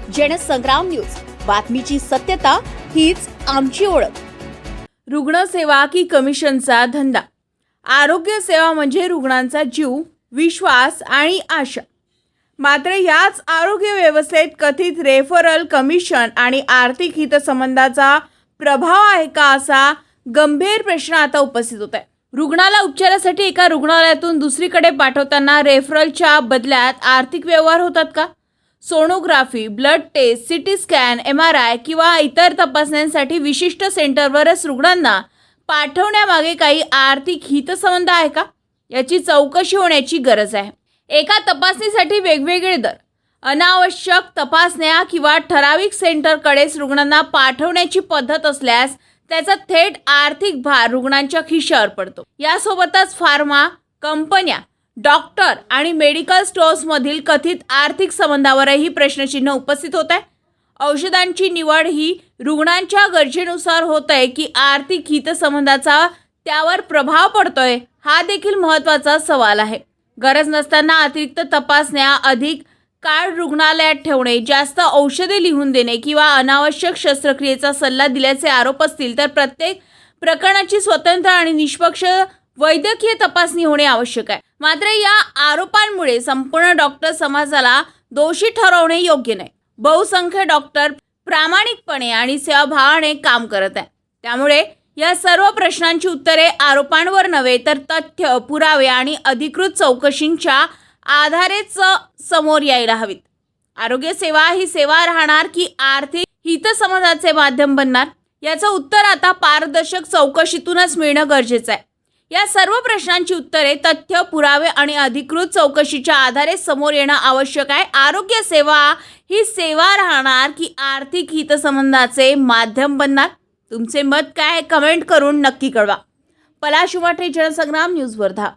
Jansangram news, बातमीची सत्यता हीच आमची ओळख। रुग्णसेवा की कमिशनचा धंदा। आरोग्य सेवा म्हणजे रुग्णांचा जीव, विश्वास आणि आशा। मात्र याच आरोग्य व्यवस्थेत कथित रेफरल कमिशन आणि आर्थिक हितसंबंधाचा प्रभाव आहे का, असा गंभीर प्रश्न आता उपस्थित होत आहे। रुग्णाला उपचारासाठी एका रुग्णालयातून दुसरीकडे पाठवताना रेफरलच्या बदल्यात आर्थिक व्यवहार होतात का? Sonography, blood test, CT scan, MRI किंवा इतर तपासण्यांसाठी विशिष्ट सेंटरवरच रुग्णांना पाठवण्यामागे काही आर्थिक हितसंबंध आहे का, याची चौकशी होण्याची गरज आहे। एका तपासणीसाठी वेगवेगळे दर, अनावश्यक तपासण्या किंवा ठराविक सेंटरकडेच रुग्णांना पाठवण्याची पद्धत असल्यास त्याचा थेट आर्थिक भार रुग्णांच्या खिशावर पडतो। यासोबतच फार्मा कंपन्या, डॉक्टर आणि मेडिकल स्टोअर्समधील कथित आर्थिक संबंधावरही प्रश्नचिन्ह उपस्थित होत आहे। औषधांची निवड ही रुग्णांच्या गरजेनुसार होत आहे की आर्थिक हितसंबंधाचा त्यावर प्रभाव पडतोय, हा देखील महत्त्वाचा सवाल आहे। गरज नसताना अतिरिक्त तपासण्या, अधिक काळ रुग्णालयात ठेवणे, जास्त औषधे लिहून देणे किंवा अनावश्यक शस्त्रक्रियेचा सल्ला दिल्याचे आरोप असतील तर प्रत्येक प्रकरणाची स्वतंत्र आणि निष्पक्ष वैद्यकीय तपासणी होणे आवश्यक आहे। मात्र या आरोपांमुळे संपूर्ण डॉक्टर समाजाला दोषी ठरवणे योग्य नाही। बहुसंख्य डॉक्टर प्रामाणिकपणे आणि सेवाभावाने काम करत आहेत, त्यामुळे या सर्व प्रश्नांची उत्तरे आरोपांवर नव्हे तर तथ्य, पुरावे आणि अधिकृत चौकशींच्या आधारेच समोर यायला हवीत। आरोग्य सेवा ही सेवा राहणार की आर्थिक हितसंबंधाचे माध्यम बनणार, याचं उत्तर आता पारदर्शक चौकशीतूनच मिळणं गरजेचं आहे। या सर्व प्रश्नांची उत्तरे तथ्य, पुरावे आणि अधिकृत चौकशीच्या आधारे समोर येणं आवश्यक आहे। आरोग्य सेवा ही सेवा राहणार की आर्थिक हितसंबंधाचे माध्यम बनणार? तुमचे मत काय आहे, कमेंट करून नक्की कळवा। पलाश उमाटे, जनसंग्राम न्यूज, वर्धा।